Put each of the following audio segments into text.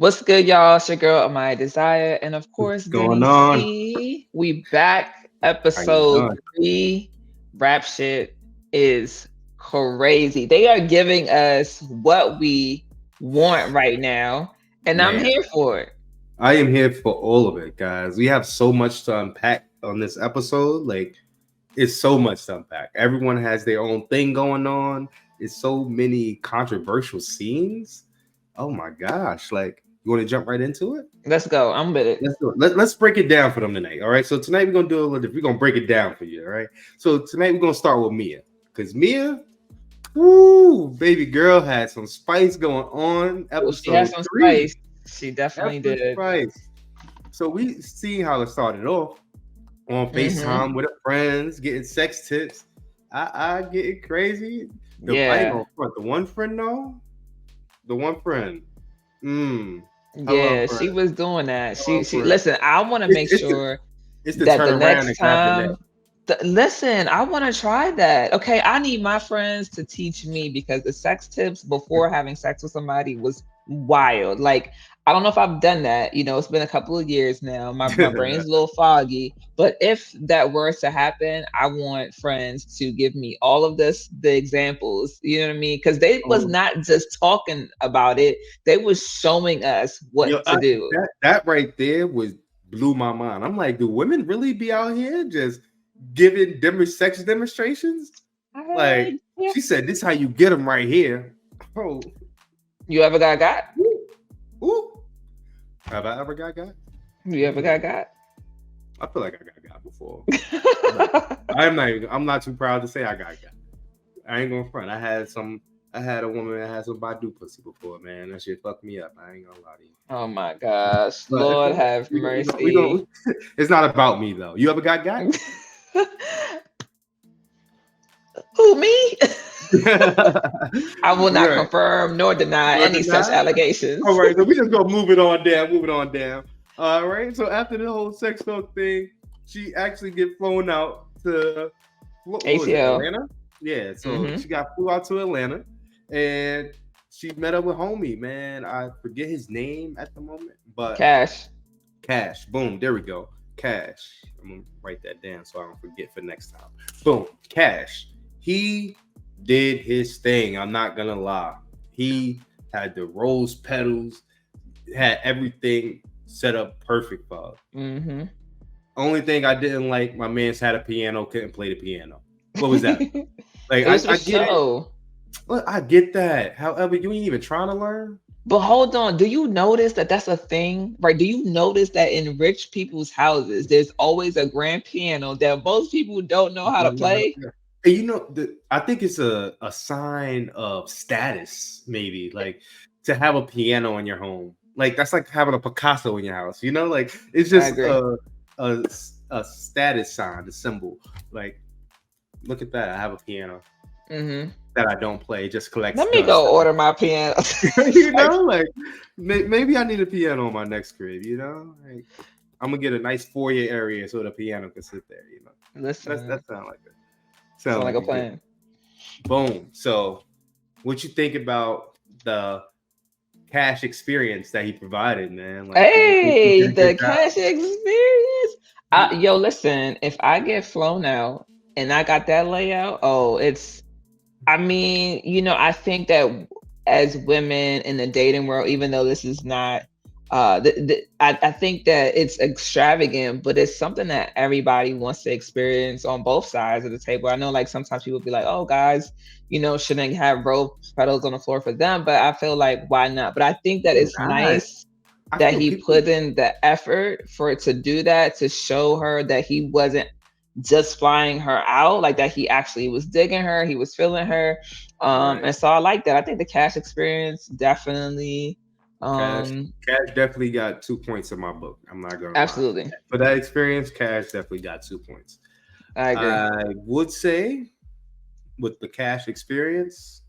What's good, y'all? It's your girl, My Desire, and of What's course, going Denny on? C. We back, How you episode doing? 3. Rap shit is crazy. They are giving us what we want right now, and I'm Man, here for it. I am here for all of it, guys. We have so much to unpack on this episode. Like, it's so much to unpack. Everyone has their own thing going on. It's so many controversial scenes. Oh my gosh. Like, you want to jump right into it? Let's go. I'm with it. Let's do it. Let's break it down for them tonight. All right. So tonight we're gonna do a little different. We're gonna break it down for you. All right. So tonight we're gonna start with Mia. Because Mia, woo, baby girl had some spice going on. Oh, she has Episode some 3. spice. She definitely Effort did. Spice. So we see how it started off on Mm-hmm. FaceTime with her friends, getting sex tips. I getting crazy. I ain't Yeah. gonna front. The one friend though, the one friend. Mm, I love Yeah, her. she was doing that. I love She her. listen, I want to It's, make it's the sure it's the that the turnaround next and after time that. listen, I want to try that. Okay, I need my friends to teach me because the sex tips before having sex with somebody was wild. Like, I don't know if I've done that. It's been a couple of years now. My brain's a little foggy. But if that were to happen, I want friends to give me all of the examples. You know what I mean? Because they was Oh, not just talking about it; they was showing us yo, what to do. that right there was blew my mind. I'm like, do women really be out here just giving sex demonstrations? Like Yeah. she said, this how you get them right here. Oh, You ever got? ooh, ooh. Have I ever got? You ever Mm, got? I feel like I got before, but I'm not. I'm not too proud to say I got. I ain't gonna front. I had a woman that had some Badu pussy before, man. That shit fucked me up. I ain't gonna lie to you. Oh my gosh. But Lord have we mercy. don't. It's not about me though. You ever got? Who, me? I will not Right. confirm nor deny Or any such deny? All allegations. right, so we just gonna move it on down, move it on down. All right. So after the whole sex talk thing, she actually get flown out to what was it, ATL. Atlanta? Yeah. So Mm-hmm. she got flew out to Atlanta, and she met up with homie. Man, I forget his name at the moment, but Cash. Cash. Boom. There we go. Cash. I'm gonna write that down so I don't forget for next time. Boom. Cash. He did his thing. I'm not gonna lie. He had the rose petals, had everything set up perfect for her. Mm-hmm. Only thing I didn't like, my man's had a piano, couldn't play the piano. What was that? Like It was for I get it. show. Well, I get that. However, you ain't even trying to learn. But hold on, do you notice that that's a thing, right? Do you notice that in rich people's houses, there's always a grand piano that most people don't know how to play? And I think it's a sign of status, maybe, like to have a piano in your home. Like that's like having a Picasso in your house. Like it's I just agree. a a status sign, a symbol. Like, look at that. I have a piano Mm-hmm. that I don't play, it just collects Let me dust. go order my piano. Like maybe I need a piano in my next crib. Like, I'm gonna get a nice foyer area so the piano can sit there. Listen, That sound like it. sound Sound like like a a good. plan. Boom. So, what you think about the cash experience that he provided, man? Like, do you think he Hey, did a good the job? cash experience. Yo, listen, if I get flown out and I got that layout, oh, I mean, I think that as women in the dating world, even though this is not, I think that it's extravagant, but it's something that everybody wants to experience on both sides of the table. I know, like sometimes people be like, "Oh, guys, shouldn't have rose petals on the floor for them," but I feel like why not? But I think that Why it's not? nice I that feel he people. put in the effort for it to do that to show her that he wasn't just flying her out, like that he actually was digging her, he was feeling her. Right. And so I like that. I think the cash experience definitely Cash, um Cash definitely got 2 points in my book. I'm not gonna lie. absolutely. For that experience, Cash definitely got 2 points. I agree. I would say with the Cash experience,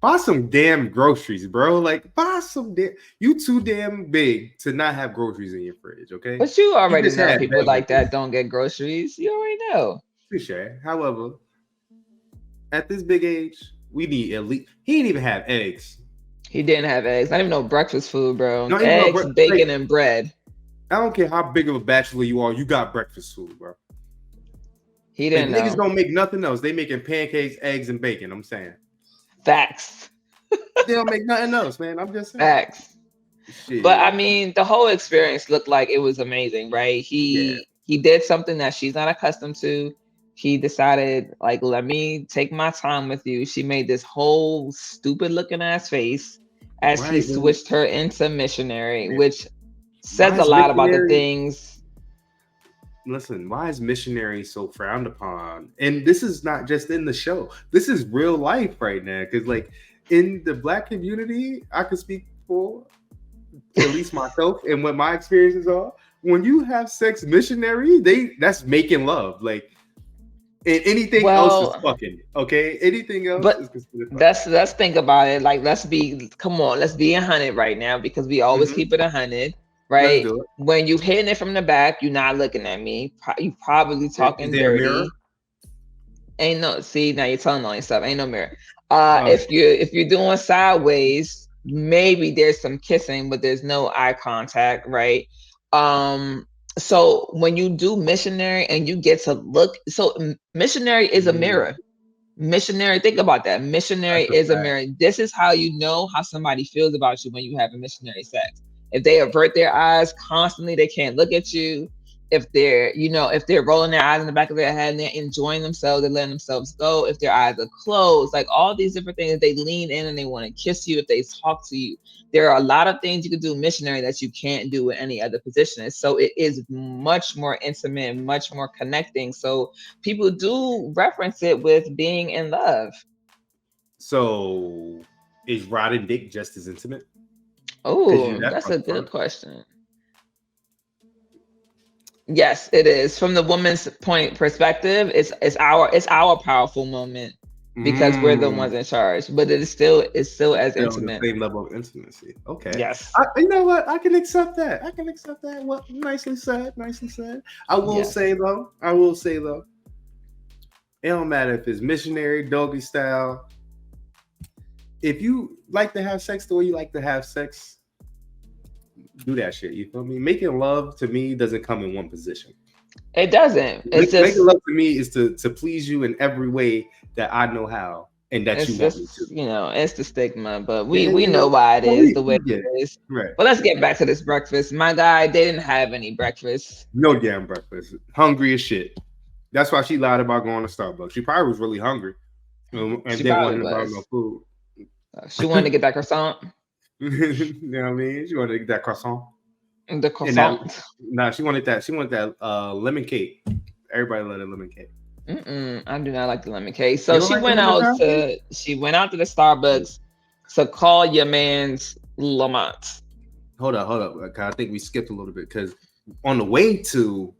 buy some damn groceries, bro. Like, buy some damn. You too damn big to not have groceries in your fridge. Okay, But you you already just know had people like beverages. that don't get groceries. You already know. Touche. However, at this big age, we need at least. He didn't even have eggs. He didn't have eggs. Not even no breakfast food, bro. Not even no Eggs, breakfast. bacon, and bread. I don't care how big of a bachelor you are, you got breakfast food, bro. He Like didn't niggas know. don't make nothing else. They making pancakes, eggs, and bacon. I'm saying Facts. they don't make nothing else, man. I'm just saying. Facts. But I Shit. mean, the whole experience looked like it was amazing, right? Yeah. He did something that she's not accustomed to. He decided, like, let me take my time with you. She made this whole stupid looking ass face as he Right. Man. switched her into missionary, which Why says a is lot about the missionary? things. Listen, why is missionary so frowned upon? And this is not just in the show. This is real life right now. Because like in the black community, I can speak for at least myself and what my experiences are. When you have sex missionary, that's making love. Like and anything else is Well, fucking. Okay, anything else is but considered fucking. let's think about it. Like, come on, let's be 100 right now because we always Mm-hmm. keep it 100, Let's right? do it. When you hitting it from the back, you're not looking at me. You probably Is talking there a mirror? dirty. Ain't no, see, now you're telling all yourself. Ain't no mirror. Uh, If you're doing sideways, maybe there's some kissing, but there's no eye contact, right? Um, so when you do missionary and you get to look, so missionary is a mm, mirror. Missionary, think about that. Missionary that's a is a fact. mirror. This is how you know how somebody feels about you when you have a missionary sex. If they avert their eyes constantly, they can't look at you. If they're, if they're rolling their eyes in the back of their head and they're enjoying themselves, they're letting themselves go. If their eyes are closed, like all these different things, if they lean in and they want to kiss you, if they talk to you, there are a lot of things you can do missionary that you can't do in any other position. So it is much more intimate, much more connecting. So people do reference it with being in love. So is riding dick just as intimate? Because you Oh, that's that's up a good front. question. Yes, it is. From the woman's point perspective, it's our powerful moment because we're the Mm, ones in charge. But it's still as still on the intimate. same level of intimacy. Okay. Yes. You know what? I can accept that. I can accept that. What nicely said. Nicely said. I will Yes. say though. I will say though. It don't matter if it's missionary, doggy style. If you like to have sex the way you like to have sex, do that shit. You feel me? Making love to me doesn't come in one position. It doesn't. Making love to me is to please you in every way that I know how and that you It's want me to. just, it's the stigma, but Yeah, we you know know, why it well, is the way we get it. it is. Right. But let's get back to this breakfast. My guy, they didn't have any breakfast. No damn breakfast. Hungry as shit. That's why she lied about going to Starbucks. She probably was really hungry and She didn't want probably to buy no was. food. She wanted to get that croissant. You know what I mean? She wanted to get that croissant. The And that croissant. nah, she wanted that lemon cake. Everybody love a lemon cake. I do not like the lemon cake. You So don't like the lemon cake? she went out to the Starbucks to call your man's Lamont. Hold up. I think we skipped a little bit because on the way to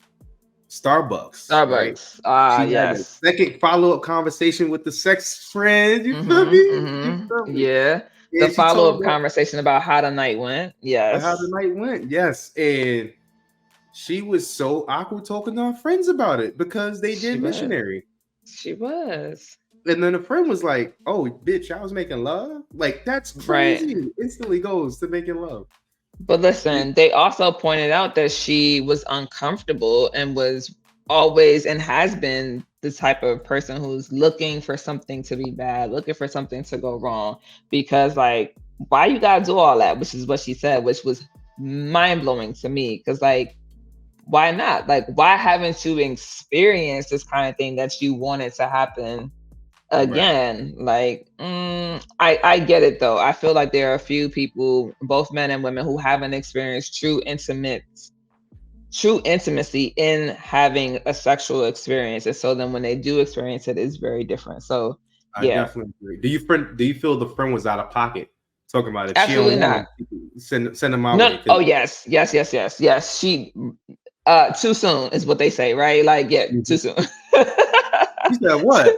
Starbucks, right? Starbucks. Ah, She had a yes. second follow-up conversation with the sex friend. You feel me? You feel me? Yeah. The And she told follow-up her conversation about how the night went. how the Yes. night went. Yes. And she was so awkward talking to her friends about it because they She did was. missionary. She was. And then a friend was like, "Oh, bitch, I was making love." Like that's Right. crazy. Instantly goes to making love. But listen, they also pointed out that she was uncomfortable and was always and has been the type of person who's looking for something to be bad, looking for something to go wrong. Because, like, why you gotta do all that? Which is what she said, which was mind blowing to me. Because, like, why not? Like, why haven't you experienced this kind of thing that you wanted to happen Right. again? Like, I get it though. I feel like there are a few people, both men and women, who haven't experienced true intimacy in having a sexual experience, and so then when they do experience it, it's very different. So I yeah. definitely agree. Do you feel the friend was out of pocket talking about it? She don't Absolutely want not. to send him my No. way. Oh yes, yes. She too soon is what they say, right? Like, yeah, too soon. You said what?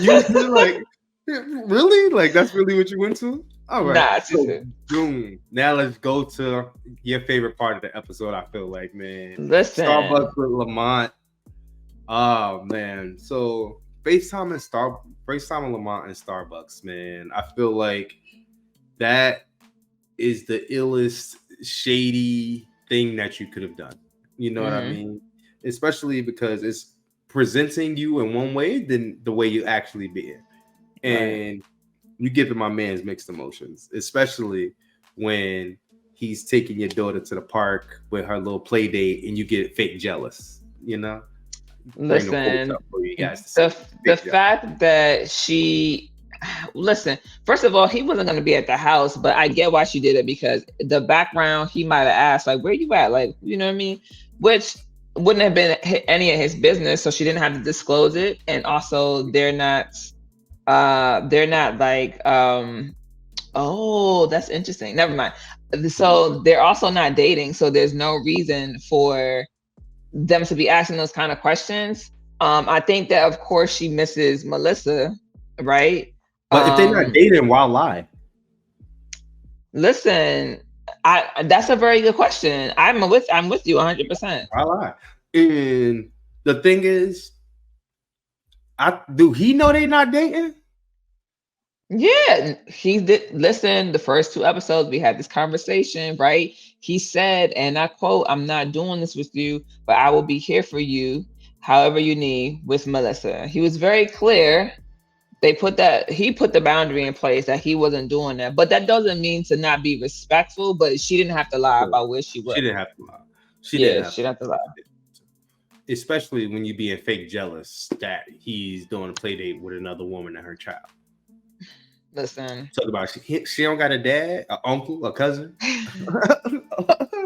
You were like, really? Like that's really what you went to? All right. Nah, too So soon. boom. Now let's go to your favorite part of the episode. I feel like, man, Starbucks Listen. with Lamont. Oh man. So FaceTime and Lamont and Starbucks, man. I feel like that is the illest shady thing that you could have done. You know what I Mm-hmm. mean? Especially because it's presenting you in one way than the way you actually be. Right. And you give my man's mixed emotions, especially when he's taking your daughter to the park with her little play date and you get fake jealous, you know? Bring the quotes Listen, up for you guys to see. the Fake jealous. fact that she listen, first of all, he wasn't going to be at the house, but I get why she did it because the background he might have asked, like, where you at? Like, you know what I mean? Which wouldn't have been any of his business, so she didn't have to disclose it. And also, they're not like, oh, that's interesting. Never mind. So they're also not dating, so there's no reason for them to be asking those kind of questions. I think that of course she misses Melissa, right? But if they're not Um, dating, why lie? listen, I that's a very good question. I'm with you 100%. Why lie? And the thing is, I do he know they not dating? Yeah, he did. Listen, the first two episodes we had this conversation, right? He said, and I quote, "I'm not doing this with you, but I will be here for you, however you need." With Melissa, he was very clear. He put the boundary in place that he wasn't doing that, but that doesn't mean to not be respectful. But she didn't have to lie Sure. about where she She was. didn't have to lie. She didn't Yeah, have she didn't have to lie. to. Especially when you being fake jealous that he's doing a play date with another woman and her child. Listen. Talk about she don't got a dad, an uncle, a cousin.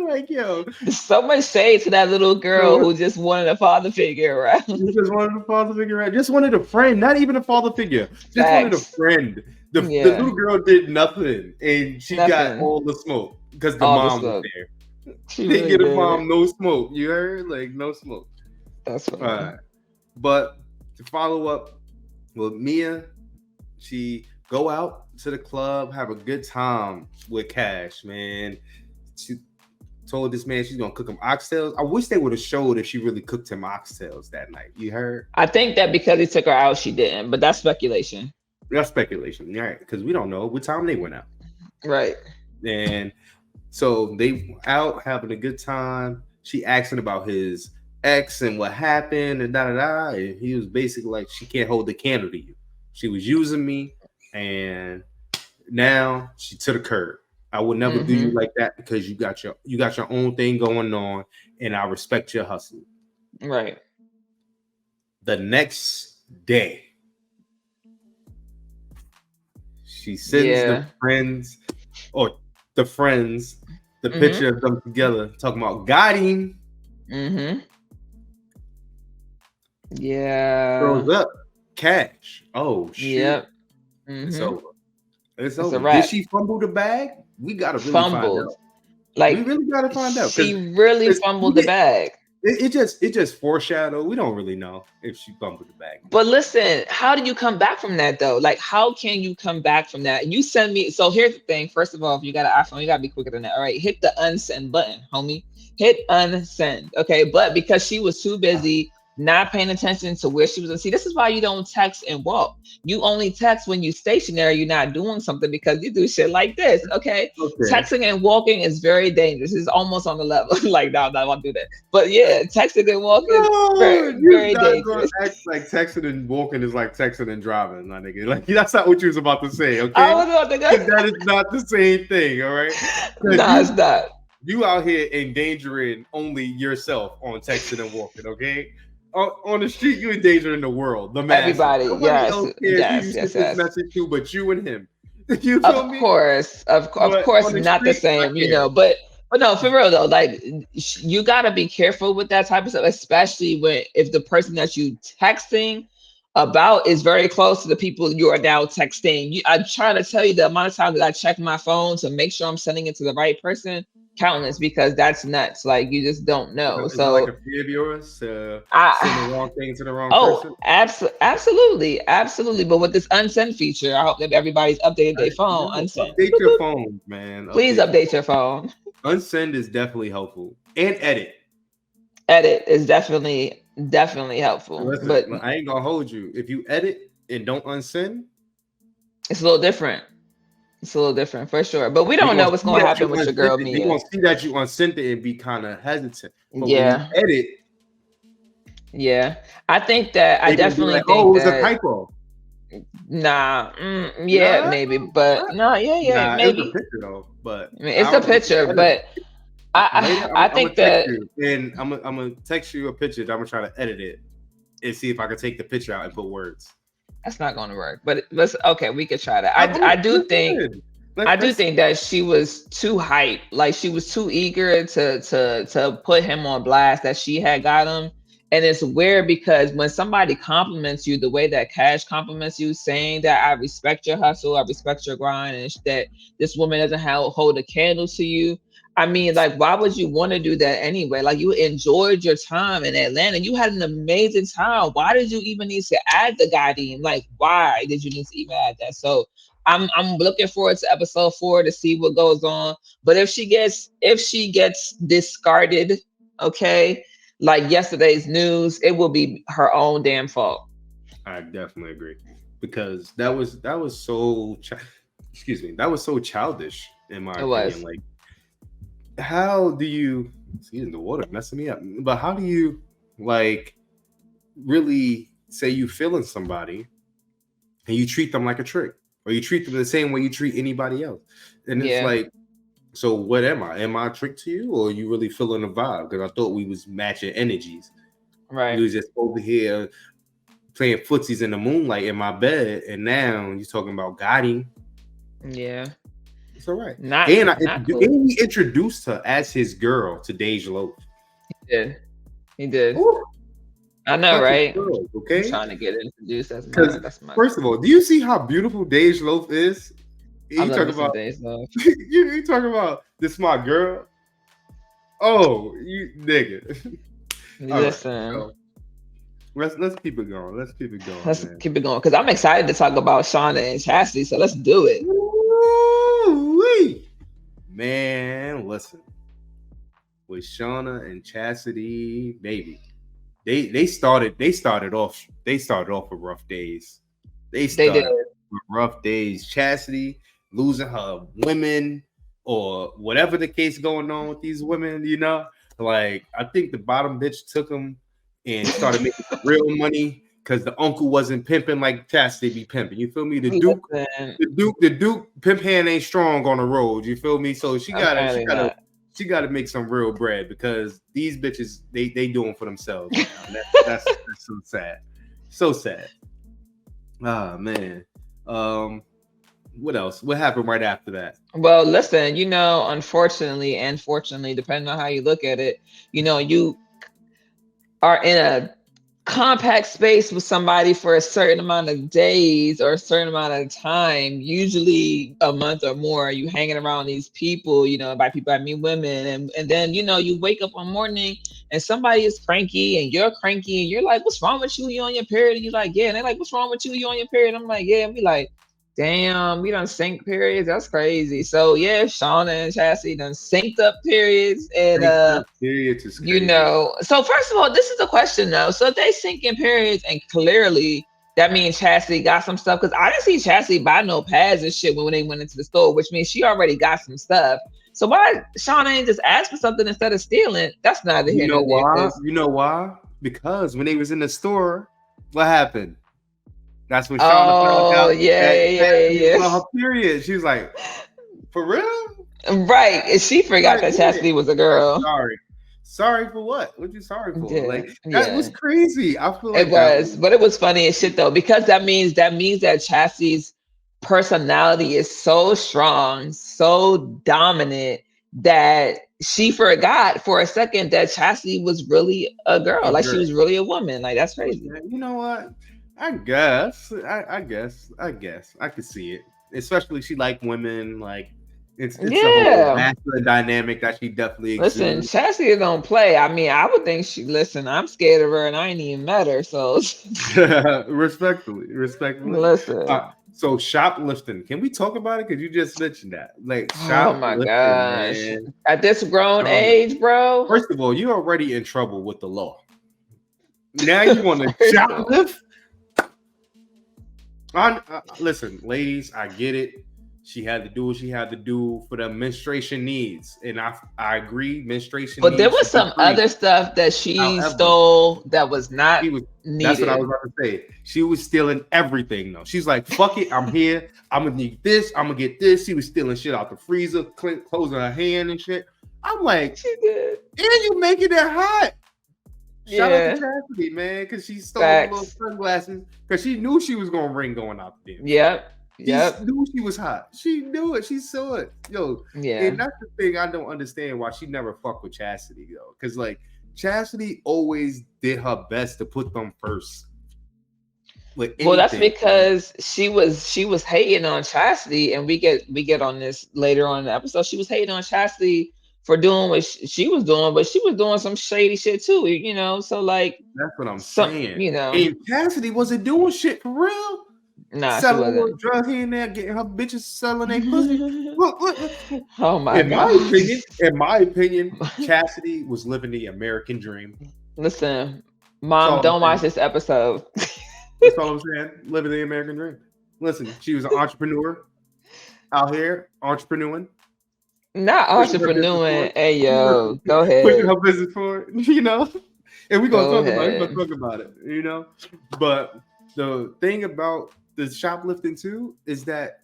Like yo, So much shade to that little girl so who just wanted a father figure, right? you just wanted a father figure, right? Just wanted a friend, not even a father figure. Just wanted a Facts. friend. The Yeah, little girl did nothing, and she got nothing. all the smoke because the All the mom was smoke. there. She Didn't really get a did. mom no smoke. You heard? Like no smoke. That's All funny. right. But to follow up with Mia, she go out to the club, have a good time with Cash, man. She told this man she's gonna cook him oxtails. I wish they would have showed if she really cooked him oxtails that night. You heard? I think that because he took her out, she didn't, but that's speculation. That's speculation, right? Because we don't know what time they went out. Right. And so they out having a good time. She asking about his ex and what happened and da da da. And he was basically like, she can't hold the candle to you. She was using me, and now she to the curb. I would never do you Mm-hmm. like that because you got your own thing going on, and I respect your hustle. Right. The next day, she sends the Yeah. friends or the friends the Mm-hmm. picture of them together, talking about got him. Mm-hmm. Yeah. Throws up cash. Oh shoot, Yep. it's Mm-hmm. over. It's It's a over. Did wrap. she fumble the bag? We gotta really find Fumbled. out. We Like really gotta find out because she really we fumbled the get bag. it just foreshadow. We don't really know if she fumbled the bag. But listen, how do you come back from that though? Like, how can you come back from that? You send me. So here's the thing. First of all, if you got an iPhone, you gotta be quicker than that. All right, hit the unsend button, homie. Hit unsend. Okay, but because she was too busy not paying attention to where she was. And see, this is why you don't text and walk. You only text when you stationary. You're not doing something because you do shit like this. Okay, Okay. texting and walking is very dangerous. It's almost on the level. Like, no, I want to do that. But yeah, texting and walking No, very, you're very not gonna dangerous. act like texting and walking is like texting and driving, my nigga. Like that's not what you was about to say, I okay? was about to Because go. that is not the same thing, all right? Because No, it's not. you out here endangering only yourself on texting and walking, okay? On the street, you endangering the world, the masses. Everybody, Nobody yes, else cares who you yes, send yes, this yes. message to, but you and him. You Of feel me? course, of But course, on the not the street, I same, care. but no, for real though, like you gotta be careful with that type of stuff, especially when if the person that you texting about is very close to the people you are now texting. I'm trying to tell you the amount of times that I check my phone to make sure I'm sending it to the right person, countless, because that's nuts. Like you just don't know. Is that like So a fear of yours to send the I wrong thing to the wrong Oh, person? absolutely, absolutely. But with this unsend feature, I hope that everybody's updated their phone. Yo, Unsend. update Boop, your boop. phones, man. Please Update your update phone. your phone. Unsend is definitely helpful. And edit. Edit is definitely helpful, but Listen, I ain't gonna hold you. If you edit and don't unsend, it's a little different. It's a little different for sure. But we They don't gonna know what's see going to that you happen with your unsent girl it. They Mia. gonna see that you unsent it and be kind of hesitant. But when you Yeah, edit, yeah. I think that I they gonna be like, definitely "Oh, think it was a that typo." nah, yeah, Nah, maybe, but no, yeah, yeah, nah, it was a maybe. picture though. But I mean, I it's a don't know if you picture, edited but later. I I'm gonna think text that you and I'm gonna text you a picture. That I'm gonna try to edit it and see if I can take the picture out and put words. that's not going to work. But let's okay, we could try that. I do think Listen. I do Let's think that she was too hype. Like she was too eager to put him on blast that she had got him. And it's weird because when somebody compliments you the way that Cash compliments you, saying that I respect your hustle, I respect your grind, and that this woman doesn't hold a candle to you. I mean, like, why would you want to do that anyway? Like, you enjoyed your time in Atlanta. You had an amazing time. Why did you even need to add the goddamn? Like, why did you need to even add that? So I'm looking forward to episode 4 to see what goes on. But if she gets discarded, okay, like yesterday's news, it will be her own damn fault. I definitely agree because that was so excuse me, that was so childish in my It opinion. was. Like, how do you see the water messing me up? But how do you like really say you feeling somebody and you treat them like a trick, or you treat them the same way you treat anybody else? And it's Yeah, like, so what am I? Am I a trick to you, or are you really feeling the vibe? Because I thought we was matching energies. You right. was just over here playing footsies in the moonlight in my bed, and now you're talking about guiding. Yeah. It's all right. Not And not cool. and he introduced her as his girl to Dej Loaf. He did. He did. Ooh, I know, fucking right? girl, I'm okay? trying to get introduced as Because my that's my first of all, do you see how beautiful Dej Loaf is? I You love talk me some about days though. you talk about this my girl. Oh, you nigga. All right, Listen, so let's keep it going. Let's keep it going, let's man. keep it going because I'm excited to talk about Shawna and Chastity. So let's do it. Woo-wee. Man, listen. With Shawna and Chastity, baby. They started off with rough days. They They did. started with rough days. Chastity losing her women or whatever the case going on with these women. Like, I think the bottom bitch took them and started making real money because the uncle wasn't pimping like Chastity be pimping. You feel me? The Duke, Listen, the Duke, the Duke pimp hand ain't strong on the road. You feel me? So she gotta she apparently gotta not. she gotta make some real bread because these bitches they doing for themselves right now. And that's so sad. So sad. Ah, man. Um what else? What happened right after that? Well, listen, unfortunately and fortunately, depending on how you look at it, you are in a compact space with somebody for a certain amount of days or a certain amount of time, usually a month or more. You hanging around these people, by people I mean women, and then you wake up one morning and somebody is cranky and you're cranky and you're like, "What's wrong with you? You on your period?" And you're like, "Yeah." And they're like, "What's wrong with you? You on your period?" And I'm like, "Yeah." And be like, "Damn, we done sync periods. That's crazy." So yeah, Shauna and Chastity done synced up periods and Think that period is crazy. so first of all, this is a question though. So if they sink in periods and clearly that means Chastity got some stuff because I didn't see Chastity buy no pads and shit when they went into the store, which means she already got some stuff. So why Shauna ain't just ask for something instead of stealing? That's neither You here know nor there. why? Cause You know why? Because when they was in the store, what happened? That's when Shauna found oh out yeah, that yeah, Chastity yeah, was on her period. She was like, "For real?" yeah. Right. And she forgot Like, that yeah. Chastity was a girl. Sorry. Sorry for what? What you sorry for? Yeah, Like, that was yeah. crazy. I feel It like that was, was but it was funny as shit though, because that means that Chastity's personality is so strong, so dominant that she forgot for a second that Chastity was really a girl, a like she girl. was really a woman. Like that's crazy. Okay, you know what? I guess I could see it. Especially she like women. Like, it's a whole Yeah. masculine dynamic that she definitely Listen, exudes. Chastity don't play. I mean, I would think listen, I'm scared of her and I ain't even met her. So Respectfully. listen. So shoplifting, can we talk about it? Because you just mentioned that, like Oh my shoplifting, gosh. man. At this grown Um, age, bro. First of all, you're already in trouble with the law. Now you want to First of shoplift? Listen, ladies, I get it. She had to do what she had to do for the menstruation needs, and I agree. Menstruation But there needs was should be some free. other stuff that she However, stole that was not she was. That's what I was needed. about to say. She was stealing everything though. She's like, "Fuck it, I'm here. I'm gonna need this. I'm gonna get this." She was stealing shit out the freezer, closing her hand and shit. I'm like, She did. and you making it hot. Shout out to Yeah. Chastity, man, because she stole the little Facts. sunglasses because she knew she was gonna ring going out the damn. Yep. She Yep. knew she was hot. She knew it. She saw it. Yo, Yeah. and that's the thing I don't understand why she never fucked with Chastity, yo. Because like Chastity always did her best to put them first. With anything. Well, that's because she was hating on Chastity, and we get on this later on in the episode. She was hating on Chastity for doing what she was doing, but she was doing some shady shit too, you know. So like, that's what I'm saying. You know, and Chastity wasn't doing shit for real. Nah, selling she wasn't. Drugs here and there, getting her bitches selling their pussy. Look. Oh my god. In my opinion, Chastity was living the American dream. Listen, Mom, don't watch this episode. That's all I'm saying. Living the American dream. Listen, she was an entrepreneur out here, entrepreneuring. Not entrepreneuring. Hey yo, go ahead. Pushing her business forward, you know. And we're gonna talk about it, you know. But the thing about the shoplifting too is that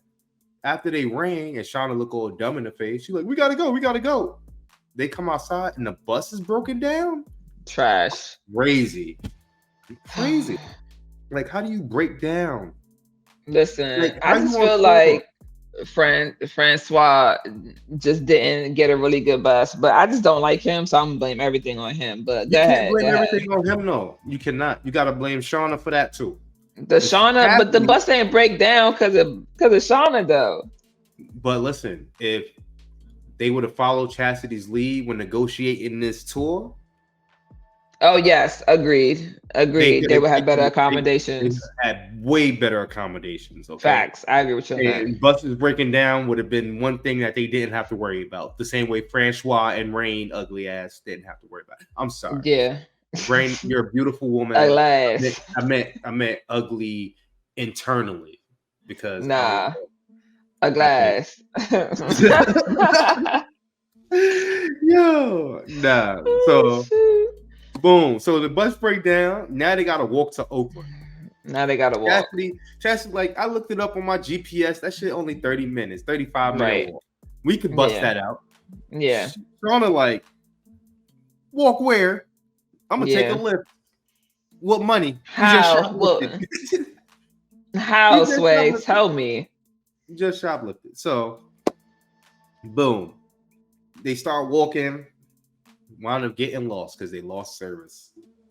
after they rang and Shawna looked all dumb in the face, she's like, we gotta go. They come outside and the bus is broken down. Trash. Crazy. Like, how do you break down? Listen, like, I just feel like Francois just didn't get a really good bus, but I just don't like him, so I'm gonna blame everything on him. But you can't blame everything on him, no. You cannot. You gotta blame Shawna for that too. But the bus ain't break down because of Shawna though. But listen, if they would have followed Chastity's lead when negotiating this tour. Oh yes, agreed. They would have better accommodations. They had way better accommodations. Okay? Facts. I agree with you on that. Buses breaking down would have been one thing that they didn't have to worry about. The same way Francois and Rain, ugly ass, didn't have to worry about. I'm sorry. Yeah. Rain, you're a beautiful woman. I meant ugly internally because a glass. Yo, nah. So boom. So the bus break down. Now they gotta walk to Oakland. Chastity, like I looked it up on my GPS. That shit only 30 minutes, 35 minutes. Walk. We could bust that out. Yeah. Shawna like walk where? I'm gonna take a lift. What money? How? How, Sway? Tell me. Just shoplifted. So boom. They start walking. Wound up getting lost because they lost service.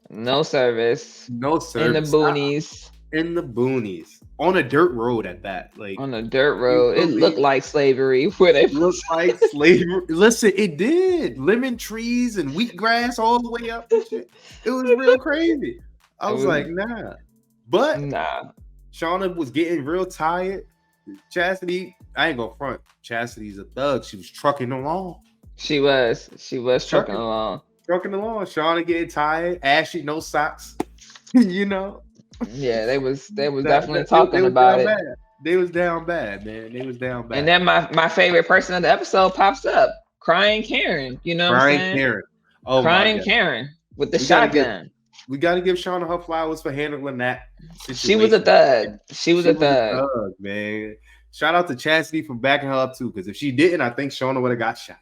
No service. In the boonies. On a dirt road at that. Like on a dirt road. It looked like slavery. Where they looked like slavery. Listen, it did. Lemon trees and wheatgrass all the way up and shit. It was real crazy. I was like, nah. But Shawna was getting real tired. Chastity, I ain't gonna front. Chastity's a thug. She was trucking along. She was trucking along. Shawna getting tired. Ashy, no socks. You know. Yeah, they was definitely talking about it. They was down bad, man. And then my favorite person of the episode pops up, crying Karen. You know, crying Karen. Oh, crying Karen with the shotgun. We got to give Shawna her flowers for handling that situation. She was a thug. She was a thug, man. Shout out to Chastity for backing her up too, because if she didn't, I think Shawna would have got shot.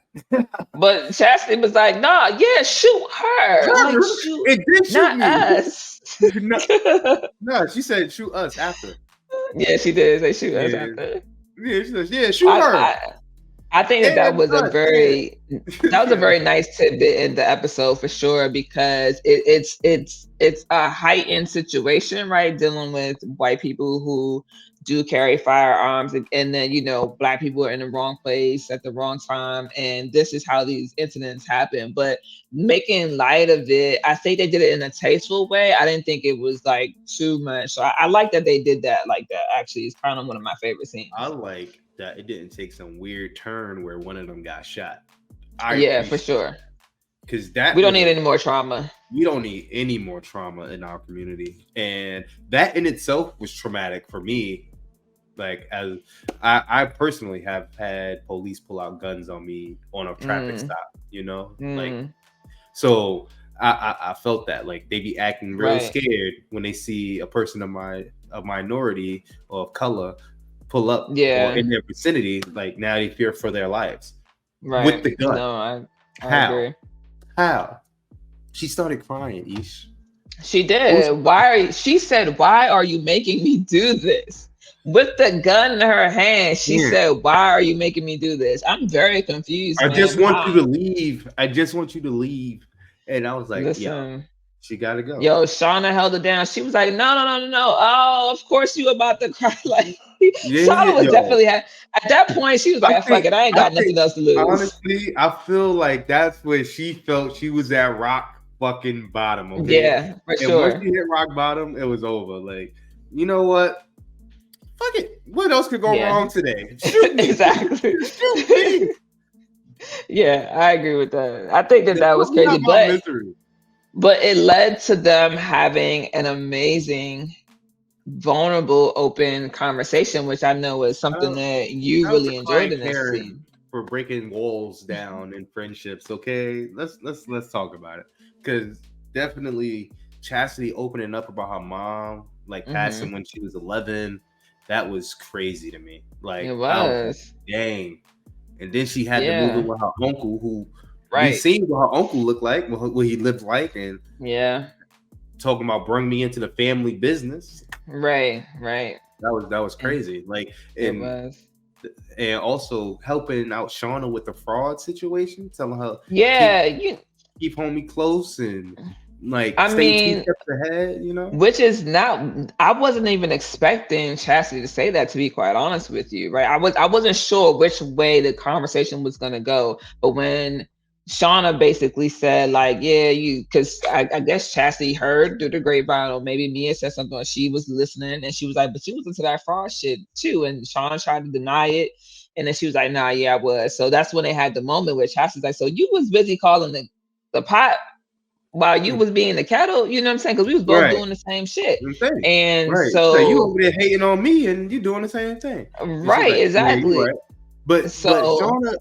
But Chastity was like, "Nah, yeah, shoot her. Like, it did shoot me. Us." no, she said shoot us after. Yeah, she did. They shoot us after. Yeah, she said, shoot her. I think that was a very nice tidbit in the episode for sure, because it's a heightened situation, right? Dealing with white people who do carry firearms, and then Black people are in the wrong place at the wrong time, and this is how these incidents happen. But making light of it, I think they did it in a tasteful way. I didn't think it was like too much. So I like that they did that like that. Actually, it's kind of one of my favorite scenes. I like that it didn't take some weird turn where one of them got shot. For sure. Because we don't need any more trauma. We don't need any more trauma in our community, and that in itself was traumatic for me. Like, as I personally have had police pull out guns on me on a traffic Mm, stop, you know, like, mm, so I felt that, like, they be acting real right. scared when they see a person of a minority or of color pull up or Yeah. in their vicinity. Like, now they fear for their lives with Right. the gun. No, I How? agree. How? She started crying, Ish. She What was did. She said, "Why are you making me do this?" With the gun in her hand, she yeah. said, "Why are you making me do this?" I'm very confused, I just ma'am. want you How? to leave. I just want you to leave. And I was like, yo, Listen, she gotta go. yo, Shawna held it down. She was like, "No, no, no, no, no. Oh, of course you about to cry." Like Yeah, Shawna was yo. definitely at that point. She was like, "Fuck it, I ain't I got think nothing else to lose." honestly, I feel like that's where she felt she was at rock fucking bottom, okay? Yeah, for And once sure. she hit rock bottom, it was over. Like, you know what? Fuck it. What else could go Yeah, wrong today? Shoot me. exactly. Shoot me. Yeah, I agree with that. I think that Just that put was me crazy, out my but misery. it led to them having an amazing, vulnerable, open conversation, which I know is something Uh, that you Shout out to really enjoyed Client in this Karen scene. for breaking walls down in friendships. Okay, let's talk about it, because definitely Chastity opening up about her mom, like, Hmm. passing when she was 11. That was crazy to me. It Like, I was like, was. dang. And then she had to move in Yeah. with her uncle, who we Right. seen what her uncle looked like, what he lived like, and Yeah. talking about bring me into the family business. Right. Right. That was And crazy. Like, it and was. also helping out Shawna with the fraud situation, telling her keep Yeah. You. keep homie close and, like, I stay two mean, steps ahead. You know, which is not, I wasn't even expecting Chastity to say that, to be quite honest with you, right? I wasn't sure which way the conversation was gonna go. But when Shauna basically said, like, yeah, you, because I guess Chastity heard through the grapevine, or maybe Mia said something, or she was listening, and she was like, but you was into that fraud shit too. And Shauna tried to deny it. And then she was like, nah, yeah, I was. So that's when they had the moment where Chastity's like, so you was busy calling the pot while you was being the kettle, you know what I'm saying? Because we was both right? doing the same shit. I'm saying, And right. So you so, over there hating on me, and you doing the same thing. And she's right, like, yeah, you exactly. right. But So, Shauna,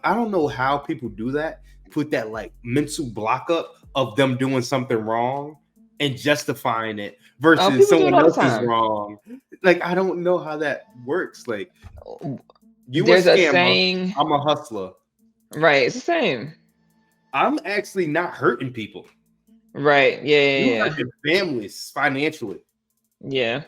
I don't know how people do that. Put that, like, mental block up of them doing something wrong and justifying it versus people do it someone all the else is time. wrong. Like, I don't know how that works. Like, you a There's a scammer, saying, I'm a hustler. right? It's the same, I'm actually not hurting people. right? Yeah, You yeah, hurting families financially. yeah,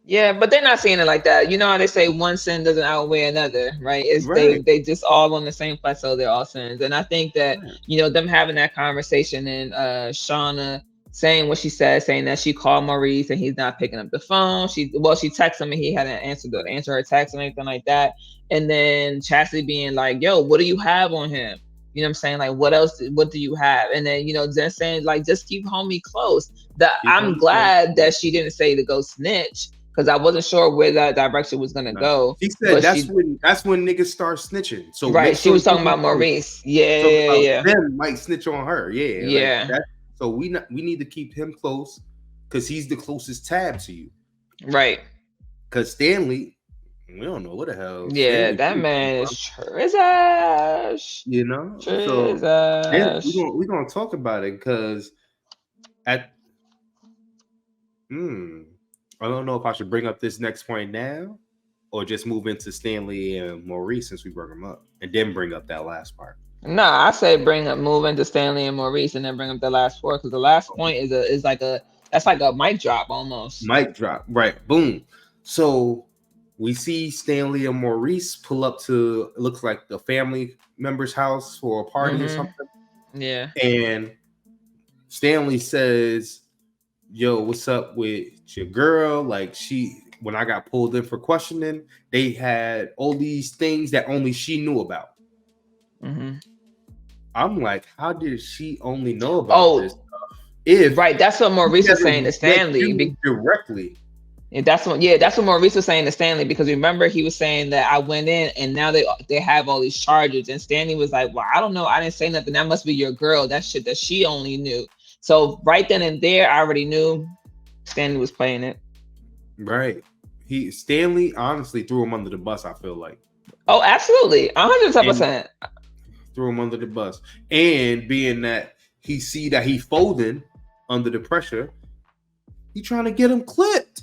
yeah. But they're not seeing it like that. You know how they say one sin doesn't outweigh another, right? It's Right. they just all on the same plateau. They're all sins, and I think that Right. them having that conversation and Shauna saying what she said, saying that she called Maurice and he's not picking up the phone. She texted him and he hadn't answer her text or anything like that. And then Chastity being like, "Yo, what do you have on him?" You know what I'm saying? Like, what else? What do you have? And then Jen saying like, "Just keep homie close." That Keep I'm on close. glad that she didn't say to go snitch because I wasn't sure where that direction was gonna Nah. go. She said But that's when niggas start snitching. So right, make she sure was you talking be about close. Maurice. Talking Yeah, about yeah, them might snitch on her. Yeah, like yeah, that. So we need to keep him close because he's the closest tab to you. right. Because Stanley, we don't know what the hell Yeah, Stanley that really come man is from. trash. You know, so then Trash. we're gonna talk about it because at hmm, I don't know if I should bring up this next point now or just move into Stanley and Maurice since we brought them up, and then bring up that last part. Nah, I say bring up move into Stanley and Maurice and then bring up the last four because the last point is like a that's like a mic drop almost. Mic drop, right? Boom. So we see Stanley and Maurice pull up to, it looks like, the family member's house for a party or Mm-hmm. something, Yeah. and Stanley says, yo, what's up with your girl? Like, when I got pulled in for questioning, they had all these things that only she knew about. Mm-hmm. I'm like, how did she only know about this Oh, if right. That's what she Maurice was never saying to met Stanley. you directly? And that's what Maurice was saying to Stanley because remember he was saying that I went in and now they have all these charges and Stanley was like, well, I don't know, I didn't say nothing. That must be your girl. That shit that she only knew. So right then and there, I already knew Stanley was playing it. Right. Stanley honestly threw him under the bus. I feel like Oh, absolutely, and 110%. threw him under the bus, and being that he see that he folding under the pressure, he trying to get him clipped.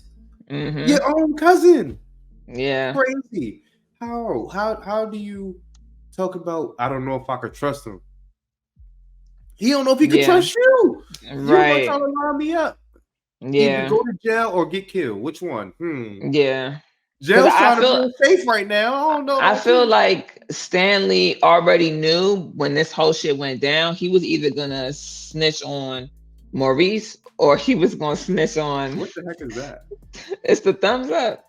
Mm-hmm. Your own cousin, Yeah. crazy. How do you talk about? I don't know if I could trust him. He don't know if he could Yeah. trust you. You gonna try Right. to line me up? Either Yeah. go to jail or get killed. Which one? Yeah. Because Jail's trying to be safe right now. I don't know I about feel you. like Stanley already knew when this whole shit went down, he was either gonna snitch on Maurice or he was gonna snitch on. What the heck is that? It's the thumbs up.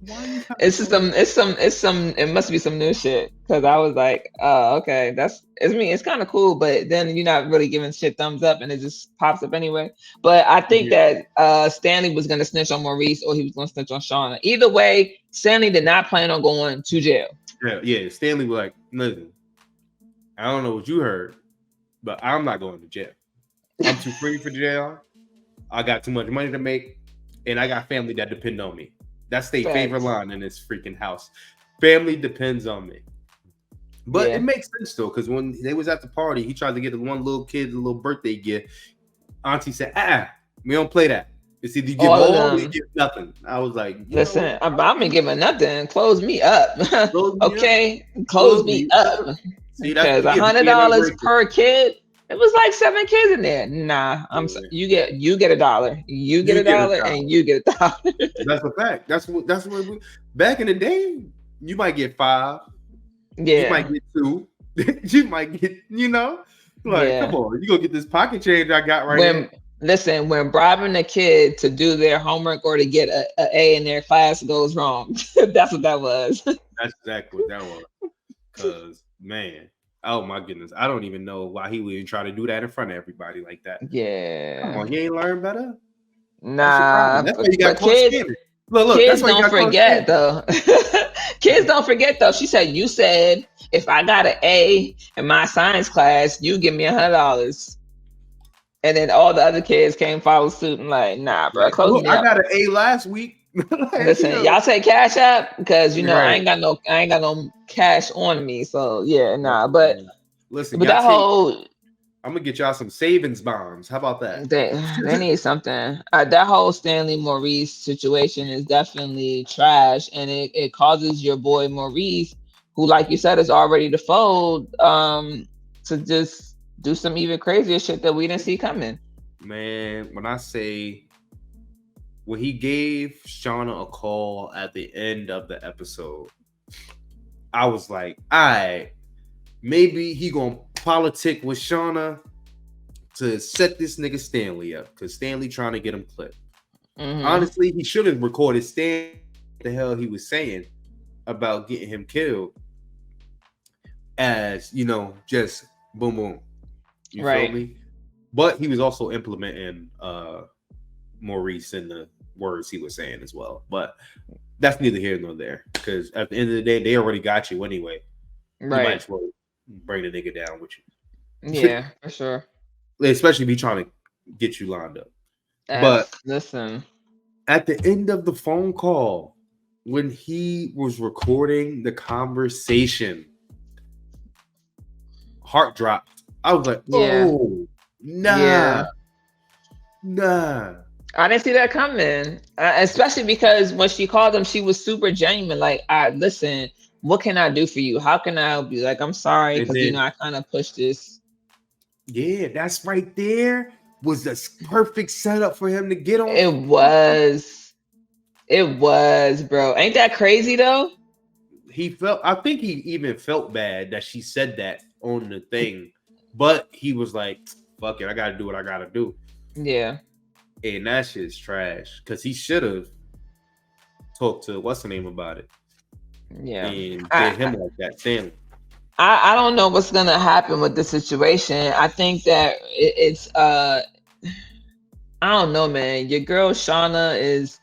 Why are you trying to It's just say that? some. It must be some new shit. Because I was like, oh, okay, it's kind of cool, but then you're not really giving shit thumbs up, and it just pops up anyway. But I think Yeah, that Stanley was gonna snitch on Maurice, or he was gonna snitch on Shawna. Either way, Stanley did not plan on going to jail. yeah. Stanley was like, listen, I don't know what you heard, but I'm not going to jail. I'm too free for jail. I got too much money to make, and I got family that depend on me. That's their favorite Facts. line in this freaking house. Family depends on me. But it Yeah. makes sense though, because when they was at the party, he tried to get the one little kid a little birthday gift. Auntie said, we don't play that. It's either you give All of more or you them. give nothing. I was like, you know what? Listen, I'm gonna give her nothing. Close me up. Close me up. Okay, close Close me me up. up. See, that's Because what a you get for hundred being dollars ungrateful. per kid. It was like 7 kids in there. Nah, Yeah. you get a dollar. You get You a get a dollar, dollar. and you get a dollar. That's a fact. That's what back in the day, you might get 5. You might Yeah, get 2. You might get, like, come yeah. on, you gonna get this pocket change I got right here. When when bribing a kid to do their homework or to get a A in their class goes wrong, that's what that was. That's exactly what that was. Cause man, oh my goodness, I don't even know why he would even try to do that in front of everybody like that. Come Yeah. on, you ain't learned better. That's your Nah, problem. That's why you got but caught kids scamming. Look, that's kids why you don't got caught forget scamming. though. Kids don't forget though. She said, "You said if I got an A in my science class, you give me $100." And then all the other kids came follow suit and like, nah, bro, Like, close look, me I up. got an A last week. Like, Listen, y'all take cash app because I right. ain't got no cash on me. So yeah, nah. Listen, But y'all that take. whole I'm gonna get y'all some savings bonds. How about that? they need something. That whole Stanley Maurice situation is definitely trash, and it causes your boy Maurice, who, like you said, is already to fold, to just do some even crazier shit that we didn't see coming. Man, when I say when he gave Shawna a call at the end of the episode, I was like, all right, maybe he gonna politic with Shawna to set this nigga Stanley up because Stanley trying to get him clipped. Hmm. Honestly, he should have recorded Stan the hell he was saying about getting him killed as just boom boom. You feel Right. me? But he was also implementing Maurice in the words he was saying as well. But that's neither here nor there. Because at the end of the day, they already got you anyway. You might Right. as well bring the nigga down with you. Yeah, for sure. Especially if he's trying to get you lined up. But Listen. at the end of the phone call, when he was recording the conversation, heart dropped. I was like, Yeah. oh, nah, Yeah. nah. I didn't see that coming, especially because when she called him, she was super genuine. Like, I listen, what can I do for you? How can I help you? Like, I'm sorry And because then, I kind of pushed this. yeah, that's right there was the perfect setup for him to get on. It was, bro. Ain't that crazy though? I think he even felt bad that she said that on the thing, but he was like, fuck it, I gotta do what I gotta do. Yeah. And that shit's trash because he should have talked to what's the name about it Yeah. and did him like that. Stanley. I don't know what's gonna happen with this situation. I think that it's I don't know, man. Your girl Shauna is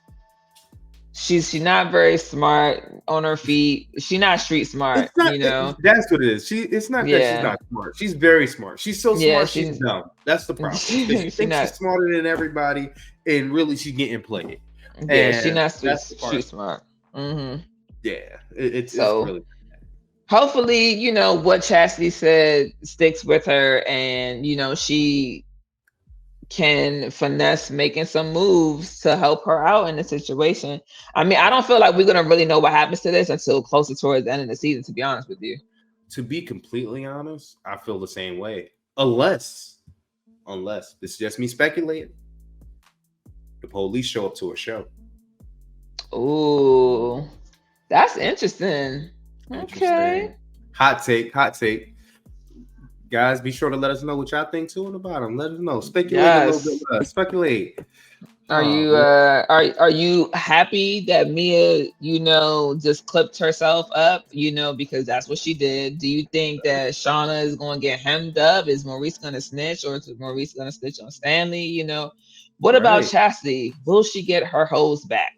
she's not very smart on her feet. She's not street smart, It's not. That's what it is. It's not that she's Yeah. not smart. She's very smart. She's so Yeah, smart. She's dumb. That's the problem. She she thinks not she's smarter than everybody, and really she's getting played. Yeah, she And not that's the she part. smart. Hmm. Yeah, it's So really hopefully, what Chastity said sticks with her, and she can finesse making some moves to help her out in the situation. I mean, I don't feel like we're gonna really know what happens to this until closer towards the end of the season, to be honest with you. to be completely honest. I feel the same way, unless this is just me speculating. The police show up to a show. Ooh, that's interesting. Okay. Interesting. Hot take. Hot take. Guys, be sure to let us know what y'all think too on the bottom. Let us know. Speculate a little bit. Yes. Speculate. Are Oh you man. are you happy that Mia, just clipped herself up, because that's what she did? Do you think that Shawna is going to get hemmed up? Is Maurice going to snitch, or is Maurice going to snitch on Stanley? What about Right. Chastity? Will she get her hose back?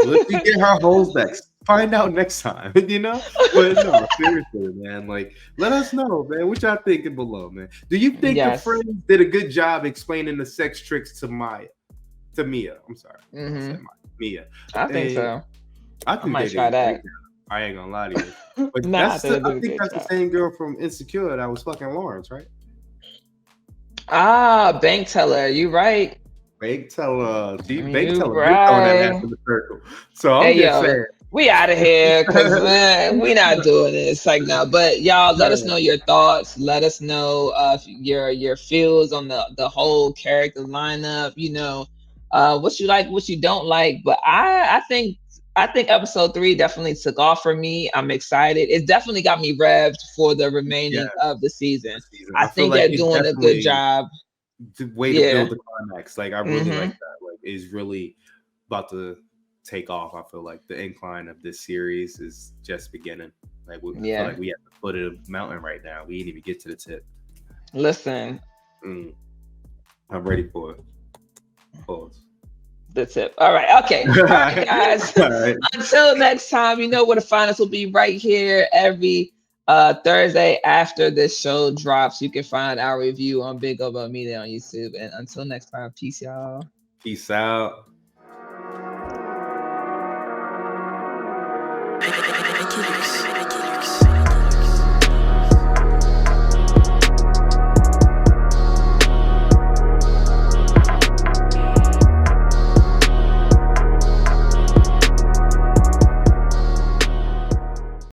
Let's get our holes back. Find out next time, you know? But no, seriously, man. Like, let us know, man. What y'all thinking below, man? Do you think the Yes. friends did a good job explaining the sex tricks to Mia? I'm sorry. I Hmm. said Mia. I think And so. I I think might they did try a great that. job. I ain't gonna lie to you. But Nah, I think they I did a think great that's the job. same girl from Insecure that was fucking Lawrence, right? Ah, bank teller, you right. Bank teller, bank You teller, been throwing that ass right. in the circle. So I'm Hey just yo, saying. we out of here because we not doing this like now. But y'all, let us know your thoughts. Let us know your feels on the whole character lineup. What you like, what you don't like. But I think episode 3 definitely took off for me. I'm excited. It's definitely got me revved for the Yeah, remaining of the season. this season. I I feel think like they're it doing a good definitely job. the way to Yeah. build the climax. Like I really like Hmm. that. Like is really about to take off. I feel like the incline of this series is just beginning. Like I feel Yeah. like we at the foot of the mountain right now. We didn't even get to the tip. Listen, Mm, I'm ready for it. Pause. the tip. All right. Okay. All right, guys. All right. Until next time, you know where to find us. Will be right here every Thursday after this show drops. You can find our review on Big Over Media on YouTube. And until next time, peace, y'all. Peace out.